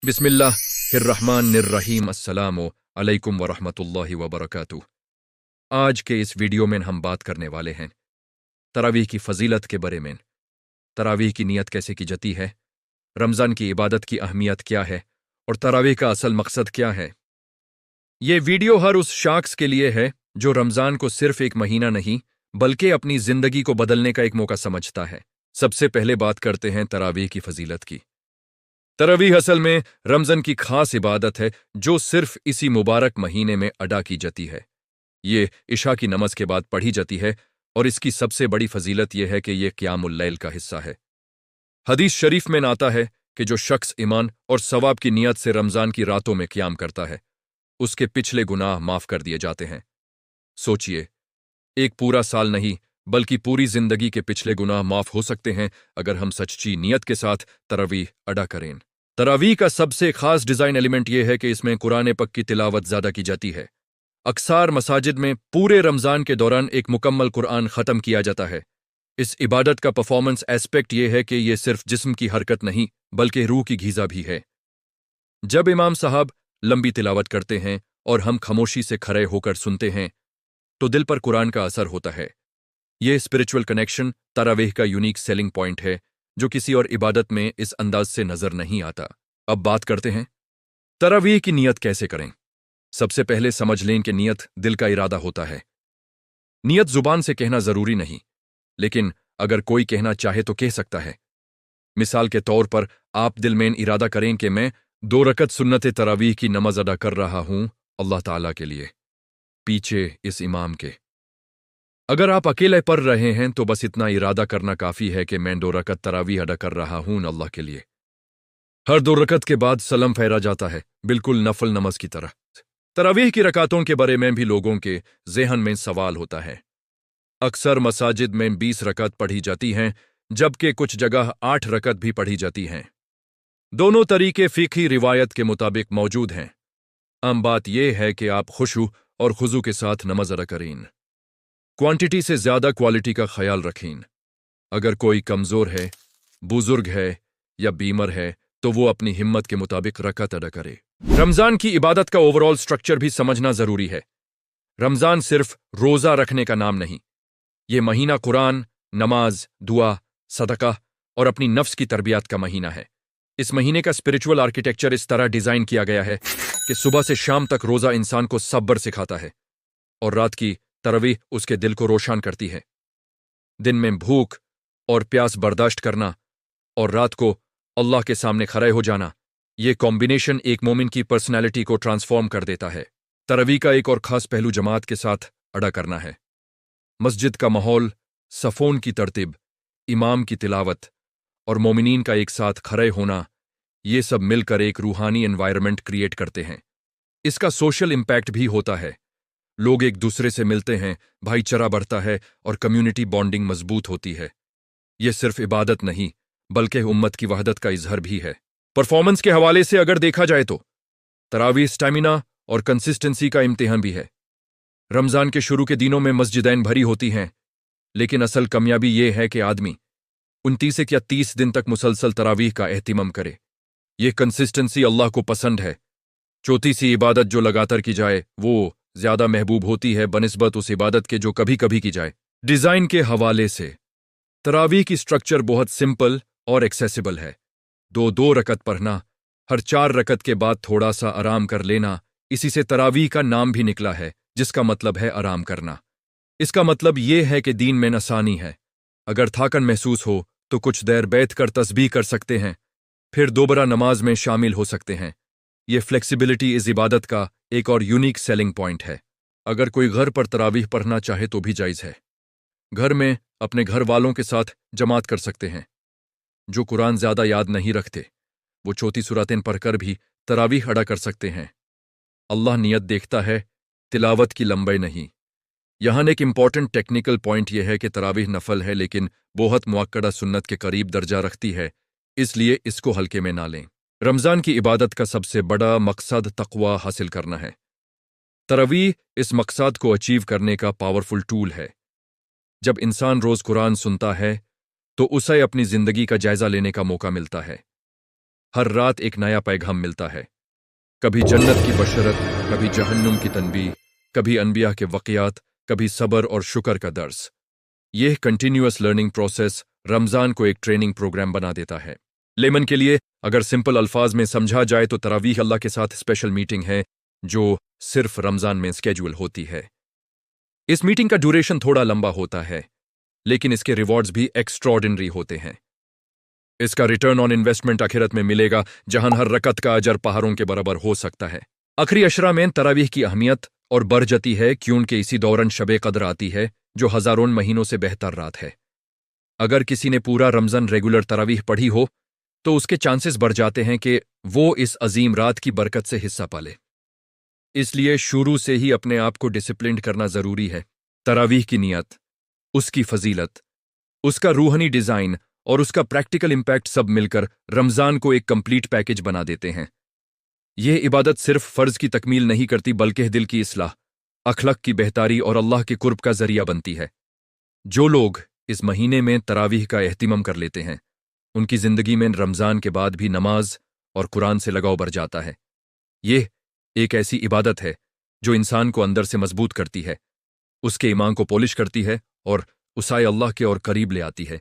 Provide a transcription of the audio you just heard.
बिस्मिल्लाहिर्रहमानिर्रहीम। अस्सलामु अलैकुम वरहमतुल्लाहि वबरकातुह। आज के इस वीडियो में हम बात करने वाले हैं तरावीह की फजीलत के बारे में। तरावीह की नियत कैसे की जाती है, रमज़ान की इबादत की अहमियत क्या है और तरावीह का असल मकसद क्या है। ये वीडियो हर उस शख्स के लिए है जो रमज़ान को सिर्फ एक महीना नहीं बल्कि अपनी ज़िंदगी को बदलने का एक मौका समझता है। सबसे पहले बात करते हैं तरावीह की फजीलत की। तरावीह असल में रमज़ान की खास इबादत है जो सिर्फ इसी मुबारक महीने में अदा की जाती है। ये इशा की नमाज के बाद पढ़ी जाती है और इसकी सबसे बड़ी फजीलत यह है कि यह क़ियामुल लैल का हिस्सा है। हदीस शरीफ में आता है कि जो शख्स ईमान और सवाब की नीयत से रमज़ान की रातों में क़ियाम करता है उसके पिछले गुनाह माफ़ कर दिए जाते हैं। सोचिए, एक पूरा साल नहीं बल्कि पूरी जिंदगी के पिछले गुनाह माफ हो सकते हैं अगर हम सच्ची नियत के साथ तरावीह अदा करें। तरावीह का सबसे खास डिजाइन एलिमेंट यह है कि इसमें कुरान पक की तिलावत ज्यादा की जाती है। अक्सर मसाजिद में पूरे रमजान के दौरान एक मुकम्मल कुरान खत्म किया जाता है। इस इबादत का परफॉर्मेंस एस्पेक्ट यह है कि यह सिर्फ जिस्म की हरकत नहीं बल्कि रूह की गीजा भी है। जब इमाम साहब लंबी तिलावत करते हैं और हम खामोशी से खड़े होकर सुनते हैं तो दिल पर कुरान का असर होता है। यह स्पिरिचुअल कनेक्शन तरावीह का यूनिक सेलिंग पॉइंट है जो किसी और इबादत में इस अंदाज से नजर नहीं आता। अब बात करते हैं तरावीह की नियत कैसे करें। सबसे पहले समझ लें कि नियत दिल का इरादा होता है। नियत जुबान से कहना जरूरी नहीं, लेकिन अगर कोई कहना चाहे तो कह सकता है। मिसाल के तौर पर आप दिल में इरादा करें कि मैं 2 रकत सुन्नत तरावीह की नमाज अदा कर रहा हूं अल्लाह ताला के लिए, पीछे इस इमाम के। अगर आप अकेले पढ़ रहे हैं तो बस इतना इरादा करना काफी है कि मैं 2 रकत तरावीह अदा कर रहा हूं अल्लाह के लिए। हर 2 रकत के बाद सलम फेरा जाता है, बिल्कुल नफल नमाज की तरह। तरावीह की रकातों के बारे में भी लोगों के ज़हन में सवाल होता है। अक्सर मसाजिद में 20 रकत पढ़ी जाती हैं जबकि कुछ जगह 8 रकत भी पढ़ी जाती हैं। दोनों तरीके फ़िक़ही रिवायत के मुताबिक मौजूद हैं। आम बात यह है कि आप खुशू और खुजू के साथ नमाज अदा करें। क्वांटिटी से ज्यादा क्वालिटी का ख्याल रखें। अगर कोई कमजोर है, बुजुर्ग है या बीमार है तो वो अपनी हिम्मत के मुताबिक रकत अदा करे। रमजान की इबादत का ओवरऑल स्ट्रक्चर भी समझना जरूरी है। रमजान सिर्फ रोजा रखने का नाम नहीं, ये महीना कुरान, नमाज, दुआ, सदका और अपनी नफ्स की तरबियत का महीना है। इस महीने का स्पिरिचुअल आर्किटेक्चर इस तरह डिजाइन किया गया है कि सुबह से शाम तक रोजा इंसान को सब्र सिखाता है और रात की तरावीह उसके दिल को रोशन करती है। दिन में भूख और प्यास बर्दाश्त करना और रात को अल्लाह के सामने खड़े हो जाना, ये कॉम्बिनेशन एक मोमिन की पर्सनैलिटी को ट्रांसफॉर्म कर देता है। तरावीह का एक और खास पहलू जमात के साथ अदा करना है। मस्जिद का माहौल, सफ़ोन की तरतीब, इमाम की तिलावत और मोमिनीन का एक साथ खड़े होना, ये सब मिलकर एक रूहानी एनवायरनमेंट क्रिएट करते हैं। इसका सोशल इम्पैक्ट भी होता है। लोग एक दूसरे से मिलते हैं, भाईचारा बढ़ता है और कम्युनिटी बॉन्डिंग मजबूत होती है। यह सिर्फ इबादत नहीं बल्कि उम्मत की वहदत का इजहार भी है। परफॉर्मेंस के हवाले से अगर देखा जाए तो तरावीह स्टैमिना और कंसिस्टेंसी का इम्तिहान भी है। रमजान के शुरू के दिनों में मस्जिदैन भरी होती हैं, लेकिन असल कामयाबी यह है कि आदमी 29 या 30 दिन तक मुसलसल तरावीह का एहतिमाम करे। यह कंसिस्टेंसी अल्लाह को पसंद है। छोटी सी इबादत जो लगातार की जाए वो ज्यादा महबूब होती है बनिस्बत उस इबादत के जो कभी कभी की जाए। डिजाइन के हवाले से तरावीह की स्ट्रक्चर बहुत सिंपल और एक्सेसिबल है। 2 रकत पढ़ना, हर 4 रकत के बाद थोड़ा सा आराम कर लेना, इसी से तरावीह का नाम भी निकला है जिसका मतलब है आराम करना। इसका मतलब यह है कि दीन में आसानी है। अगर थाकन महसूस हो तो कुछ देर बैठकर तस्बीह कर सकते हैं, फिर दोबारा नमाज में शामिल हो सकते हैं। यह फ्लेक्सिबिलिटी इस इबादत का एक और यूनिक सेलिंग पॉइंट है। अगर कोई घर पर तरावीह पढ़ना चाहे तो भी जायज़ है। घर में अपने घर वालों के साथ जमात कर सकते हैं। जो कुरान ज्यादा याद नहीं रखते वो छोटी सूरतें पढ़कर भी तरावीह अदा कर सकते हैं। अल्लाह नियत देखता है, तिलावत की लंबाई नहीं। यहाँ एक इंपॉर्टेंट टेक्निकल पॉइंट यह है कि तरावीह नफल है लेकिन बहुत मुअक्कदा सुन्नत के करीब दर्जा रखती है, इसलिए इसको हल्के में ना लें। रमजान की इबादत का सबसे बड़ा मकसद तक़वा हासिल करना है। तरावीह इस मकसद को अचीव करने का पावरफुल टूल है। जब इंसान रोज कुरान सुनता है तो उसे अपनी जिंदगी का जायजा लेने का मौका मिलता है। ہر رات ایک نیا پیغام ملتا ہے، کبھی جنت کی بشرت، کبھی جہنم کی تنبیہ، کبھی انبیاء کے واقعات، کبھی صبر اور شکر کا درس۔ یہ کنٹینیوس لرننگ پروسیس رمضان کو ایک ٹریننگ پروگرام بنا دیتا ہے۔ لیمن کے لیے اگر سمپل الفاظ میں سمجھا جائے تو تراویح اللہ کے ساتھ اسپیشل میٹنگ ہے جو صرف رمضان میں اسکیجول ہوتی ہے۔ اس میٹنگ کا ڈیوریشن تھوڑا لمبا ہوتا ہے، لیکن اس کے ریوارڈز بھی ایکسٹراڈنری ہوتے ہیں۔ اس کا ریٹرن آن انویسٹمنٹ آخرت میں ملے گا، جہاں ہر رکعت کا اجر پہاڑوں کے برابر ہو سکتا ہے۔ آخری عشرہ میں تراویح کی اہمیت اور بڑھ جاتی ہے کیونکہ اسی دوران شب قدر آتی ہے جو ہزاروں مہینوں سے بہتر رات ہے۔ اگر کسی نے پورا رمضان ریگولر تراویح پڑھی ہو تو اس کے چانسز بڑھ جاتے ہیں کہ وہ اس عظیم رات کی برکت سے حصہ پالے۔ اس لیے شروع سے ہی اپنے آپ کو ڈسپلنڈ کرنا ضروری ہے۔ تراویح کی نیت، اس کی فضیلت، اس کا روحانی ڈیزائن اور اس کا پریکٹیکل امپیکٹ سب مل کر رمضان کو ایک کمپلیٹ پیکج بنا دیتے ہیں۔ یہ عبادت صرف فرض کی تکمیل نہیں کرتی بلکہ دل کی اصلاح، اخلاق کی بہتری اور اللہ کے قرب کا ذریعہ بنتی ہے۔ جو لوگ اس مہینے میں تراویح کا اہتمام کر لیتے ہیں ان کی زندگی میں رمضان کے بعد بھی نماز اور قرآن سے لگاؤ بڑھ جاتا ہے۔ یہ ایک ایسی عبادت ہے جو انسان کو اندر سے مضبوط کرتی ہے، اس کے ایمان کو پولش کرتی ہے اور اسے اللہ کے اور قریب لے آتی ہے۔